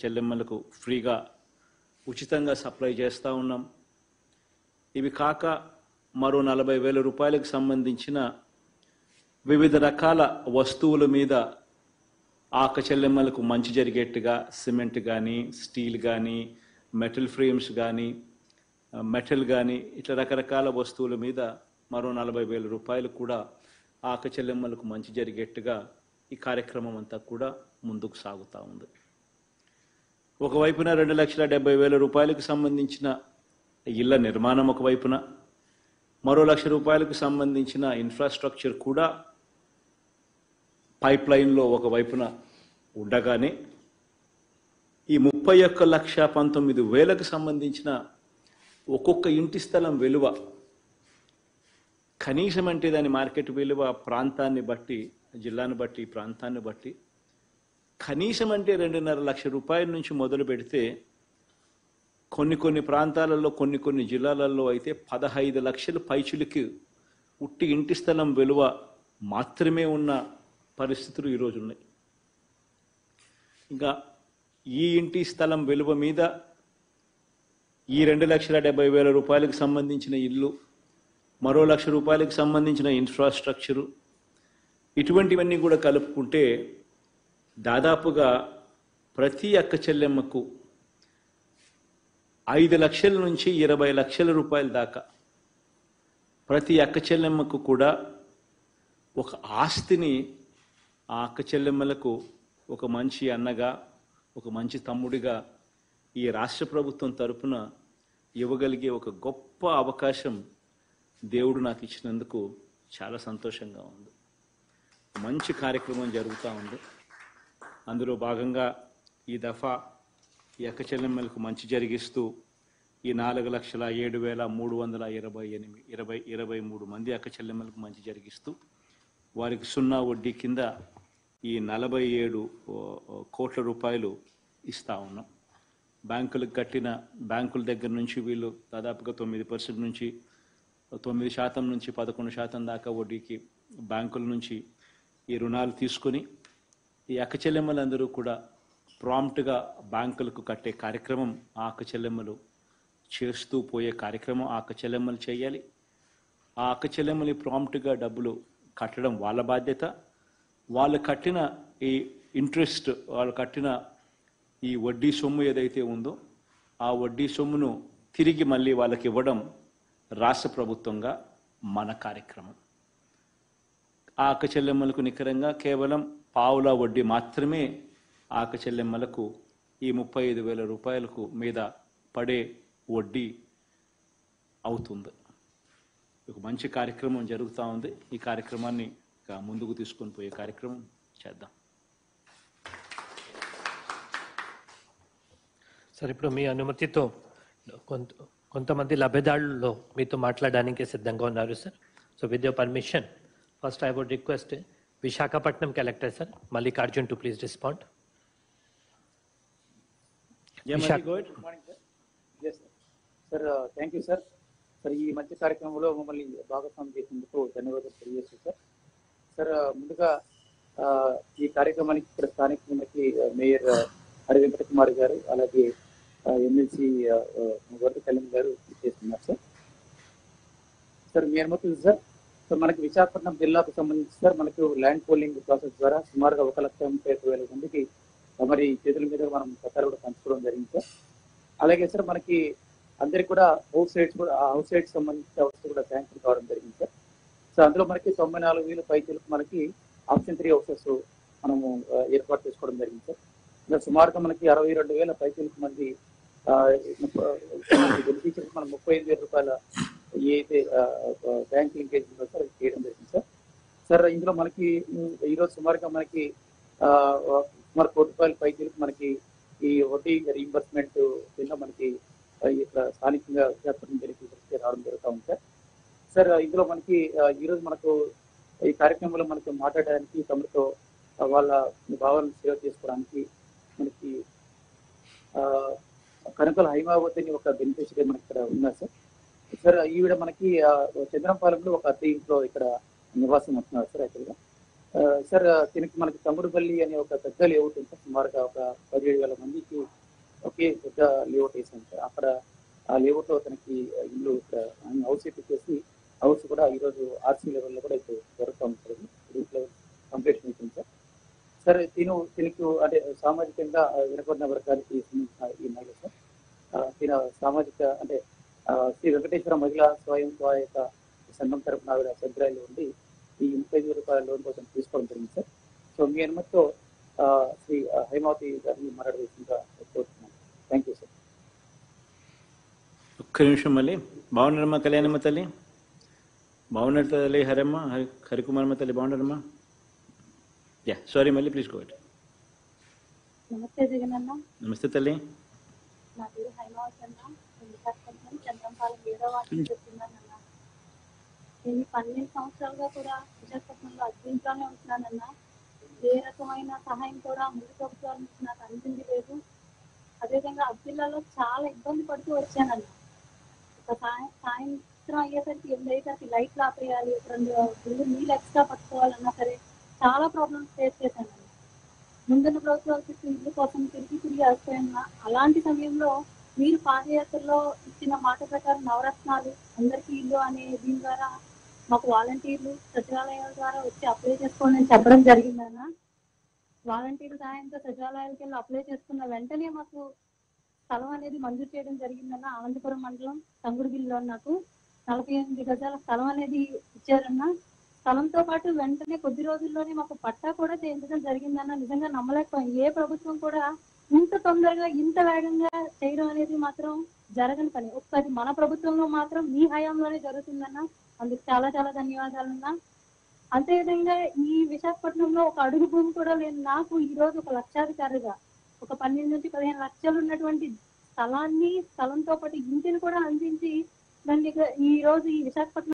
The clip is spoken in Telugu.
చెల్లెమ్మలకు ఫ్రీగా ఉచితంగా సప్లై చేస్తూ ఉన్నాం. ఇవి కాక మరో 40,000 రూపాయలకు సంబంధించిన వివిధ రకాల వస్తువుల మీద ఆక చెల్లెమ్మలకు మంచి జరిగేట్టుగా సిమెంట్ కానీ, స్టీల్ కానీ, మెటల్ ఫ్రేమ్స్ కానీ, మెటల్ కానీ ఇట్లా రకరకాల వస్తువుల మీద మరో 40,000 రూపాయలు కూడా ఆక చెల్లెమ్మలకు మంచి జరిగేట్టుగా ఈ కార్యక్రమం అంతా కూడా ముందుకు సాగుతూ ఉంది. ఒకవైపున 2,70,000 రూపాయలకు సంబంధించిన ఇళ్ల నిర్మాణం ఒకవైపున, మరో 1,00,000 రూపాయలకు సంబంధించిన ఇన్ఫ్రాస్ట్రక్చర్ కూడా పైప్ లైన్లో ఒకవైపున ఉండగానే ఈ 31,19,000కు సంబంధించిన ఒక్కొక్క ఇంటి స్థలం విలువ కనీసం అంటే దాని మార్కెట్ విలువ ప్రాంతాన్ని బట్టి, జిల్లాను బట్టి, ప్రాంతాన్ని బట్టి కనీసం అంటే 2.5 లక్షల రూపాయల నుంచి మొదలు పెడితే కొన్ని ప్రాంతాలలో కొన్ని జిల్లాలలో అయితే 15 లక్షల పైచులకి ఉట్టి ఇంటి స్థలం విలువ మాత్రమే ఉన్న పరిస్థితులు ఈరోజు ఉన్నాయి. ఇంకా ఈ ఇంటి స్థలం విలువ మీద ఈ 2,70,000 రూపాయలకు సంబంధించిన ఇల్లు, మరో 1,00,000 రూపాయలకు సంబంధించిన ఇన్ఫ్రాస్ట్రక్చరు, ఇటువంటివన్నీ కూడా కలుపుకుంటే దాదాపుగా ప్రతి అక్క చెల్లెమ్మకు 5 లక్షల నుంచి 20 లక్షల రూపాయల దాకా ప్రతి అక్క చెల్లెమ్మకు కూడా ఒక ఆస్తిని ఆ అక్క చెల్లెమ్మలకు ఒక మంచి అన్నగా, ఒక మంచి తమ్ముడిగా ఈ రాష్ట్ర ప్రభుత్వం తరపున ఇవ్వగలిగే ఒక గొప్ప అవకాశం దేవుడు నాకు ఇచ్చినందుకు చాలా సంతోషంగా ఉంది. మంచి కార్యక్రమం జరుగుతూ ఉంది. అందులో భాగంగా ఈ దఫా ఈ అక్క చెల్లెమ్మలకు మంచి జరిగిస్తూ ఈ 4,07,323 మంది అక్క చెల్లెమ్మలకు మంచి జరిగిస్తూ వారికి 0 వడ్డీ కింద ఈ 47 కోట్ల రూపాయలు ఇస్తూ ఉన్నాం. బ్యాంకులకు కట్టిన బ్యాంకుల దగ్గర నుంచి వీళ్ళు దాదాపుగా 9% నుంచి 9% నుంచి 11% దాకా వడ్డీకి బ్యాంకుల నుంచి ఈ రుణాలు తీసుకొని ఈ అక్క చెల్లెమ్మలందరూ కూడా ప్రాంప్ట్గా బ్యాంకులకు కట్టే కార్యక్రమం ఆ అక్క చెల్లెమ్మలు చేస్తూ పోయే కార్యక్రమం ఆ అక్క చెల్లెమ్మలు చేయాలి. ఆ అక్క చెల్లెమ్మలు ప్రాంప్ట్గా డబ్బులు కట్టడం వాళ్ళ బాధ్యత. వాళ్ళు కట్టిన ఈ ఇంట్రెస్ట్, వాళ్ళు కట్టిన ఈ వడ్డీ సొమ్ము ఏదైతే ఉందో ఆ వడ్డీ సొమ్మును తిరిగి మళ్ళీ వాళ్ళకి ఇవ్వడం రాష్ట్ర ప్రభుత్వంగా మన కార్యక్రమం. ఆ అక్క చెల్లెమ్మలకు నికరంగా కేవలం పావుల వడ్డీ మాత్రమే ఆ అక్క చెల్లెమ్మలకు ఈ 35,000 రూపాయలకు మీద పడే వడ్డీ అవుతుంది. ఒక మంచి కార్యక్రమం జరుగుతూ ఉంది. ఈ కార్యక్రమాన్ని ముందుకు తీసుకొని పోయే కార్యక్రమం చేద్దాం. సార్, ఇప్పుడు మీ అనుమతితో కొంతమంది లబ్ధిదారులు మీతో మాట్లాడడానికి సిద్ధంగా ఉన్నారు sir. So with your permission, first I would request Visakhapatnam collector sir Mallikarjun to please respond. Sir, thank you sir. Sir, ఈ మంచి కార్యక్రమంలో మమ్మల్ని భాగస్వామ్యం చేసినందుకు ధన్యవాదాలు తెలియజేస్తాను సార్. సార్, ముందుగా ఈ కార్యక్రమానికి ఇక్కడ స్థానికులకి మేయర్ హరి వెంకట కుమార్ గారు, అలాగే ఎమ్మెల్సీ వరద కళ్యాణ్ గారు చేస్తున్నారు సార్. సార్, మీ అనుమతి సార్. సో మనకి విశాఖపట్నం జిల్లాకు సంబంధించి సార్ మనకు ల్యాండ్ పోలింగ్ ప్రాసెస్ ద్వారా సుమారుగా 1,35,000 మందికి మరి చేతుల మీద మనం పత్రాలు కూడా పంచుకోవడం జరిగింది సార్. అలాగే సార్ మనకి అందరికి కూడా హౌస్ సైట్స్ సంబంధించిన హౌస్ కూడా శాంక్షన్ కావడం జరిగింది సార్. సో అందులో మనకి 94,000 పైచలకు మనకి ఆప్షన్ 3 హౌసెస్ మనము ఏర్పాటు చేసుకోవడం జరిగింది సార్. ఇంకా సుమారుగా మనకి 62,000 పైచలకు మంది బెనిఫిషియర్స్ మనం 35,000 రూపాయల ఏదైతే బ్యాంక్ లింకేజ్ ఉందో సార్ అది చేయడం జరిగింది సార్. సార్, ఇందులో మనకి ఈరోజు సుమారుగా మనకి సుమారు 1 కోటి రూపాయల పైచలకు మనకి ఈ వడ్డీ రీయింబర్స్మెంట్ కింద మనకి ఇక్కడ స్థానికంగా విశాఖపట్నం బెనిఫిషియర్స్కి రావడం జరుగుతూ ఉంది సార్. సార్, ఇందులో మనకి ఈరోజు మనకు ఈ కార్యక్రమంలో మనకు మాట్లాడడానికి తమతో వాళ్ళ భావాలను సేవ చేసుకోవడానికి మనకి కనకల హైమావతిని ఒక బెనిఫిషియరీ మనకి ఇక్కడ ఉన్నారు సార్. సార్, ఈవిడ మనకి చంద్రంపాలెంలో ఒక అద్దె ఇంట్లో ఇక్కడ నివాసం ఉంటున్నారు సార్. యాక్చువల్గా సార్, దీనికి మనకి తమ్ముడుపల్లి అనే ఒక పెద్ద లేఅవుట్ ఉంటుంది. సుమారుగా ఒక 17,000 మందికి లేఅవుట్ వేసాను సార్. అక్కడ ఆ లేఅవుట్ లో తనకి ఇల్లు ఇక్కడ హౌస్ ఇప్పించేసి హౌస్ కూడా ఈరోజు ఆర్సీ లెవెల్లో కూడా ఇప్పుడు జరుగుతుంది సార్. రూట్ లెవెల్ కంప్లీషన్ అవుతుంది సార్. సార్ తినకు అంటే సామాజికంగా వెనుకబడిన వర్గానికి సంబంధించిన ఈ మహిళ సార్. తిన సామాజిక అంటే శ్రీ వెంకటేశ్వర మహిళా స్వయం సహాయక సంఘం తరపున ఆవిడ సభ్యురాలు ఉండి ఈ 35,000 రూపాయల లోన్ కోసం తీసుకోవడం జరిగింది సార్. సో మీ అనుమతితో శ్రీ హైమావతి గారిని మాట్లాడవలసిందిగా కోరుతున్నాను. Thank you sir. ఒక్క నిమిషం మళ్ళీ. బాగున్నారమ్మా కళ్యాణమ్మ తల్లి? బాగున్నారు తల్లి హరమ్మ హరికుమారమ్మ తల్లి బాగున్నారమ్మా? యా సారీ మళ్ళీ ప్లీజ్ గో అహెడ్. నమస్తే జగనన్న. నమస్తే తల్లి. నా పేరు హైమావతి అన్న. విశాఖపట్నం చంద్రంపాలెం 7వ వార్డు చెప్తున్నానన్న. నేను 12 సంవత్సరాలుగా కూడా విశాఖపట్నంలో అద్భుతంగానే ఉంటున్నానన్న. ఏ రకమైన సహాయం కూడా ముందు ప్రభుత్వాల నుంచి నాకు అందింది లేదు. అదేవిధంగా అబ్దుల్లాలో చాలా ఇబ్బంది పడుతూ వచ్చానన్న. ఒక సాయంత్రం అయ్యేసరికి 8 లైట్లు ఆపేయాలి, 2 బిల్లు నీళ్ళు ఎక్స్ట్రా పట్టుకోవాలన్నా సరే చాలా ప్రాబ్లమ్స్ ఫేస్ చేశానన్న. ముందున్న ప్రభుత్వాల చుట్టూ ఇల్లు కోసం తిరిగి వస్తాయన్న. అలాంటి సమయంలో మీరు పాదయాత్రలో ఇచ్చిన మాట ప్రకారం నవరత్నాలు అందరికీ ఇల్లు అనే దీని ద్వారా మాకు వాలంటీర్లు సచివాలయాల ద్వారా వచ్చి అప్లై చేసుకోండి అని చెప్పడం జరిగిందన్న. వాలంటీర్ల సహాయంతో సచివాలయాలకు వెళ్ళి అప్లై చేసుకున్న వెంటనే మాకు స్థలం అనేది మంజూరు చేయడం జరిగిందన్న. అనంతపురం మండలం తంగుడుగిల్లో నాకు 48 గజాల స్థలం అనేది ఇచ్చారన్న. స్థలంతో పాటు వెంటనే కొద్ది రోజుల్లోనే మాకు పట్టా కూడా చేయించడం జరిగిందన్న. నిజంగా నమ్మలేకపోయాం. ఏ ప్రభుత్వం కూడా ఇంత తొందరగా ఇంత వేగంగా చేయడం అనేది మాత్రం జరగని పని. ఒకసారి మన ప్రభుత్వంలో మాత్రం మీ హయాంలోనే జరుగుతుందన్న. అందుకు చాలా చాలా ధన్యవాదాలన్నా. అంతేవిధంగా ఈ విశాఖపట్నంలో ఒక అడుగు భూమి కూడా లేని నాకు ఈ రోజు ఒక లక్షాధికారిగా ఒక 12 నుంచి 15 లక్షలు ఉన్నటువంటి స్థలంతో పాటు ఇంటిని కూడా అందించి దాన్ని ఈ రోజు ఈ విశాఖపట్నం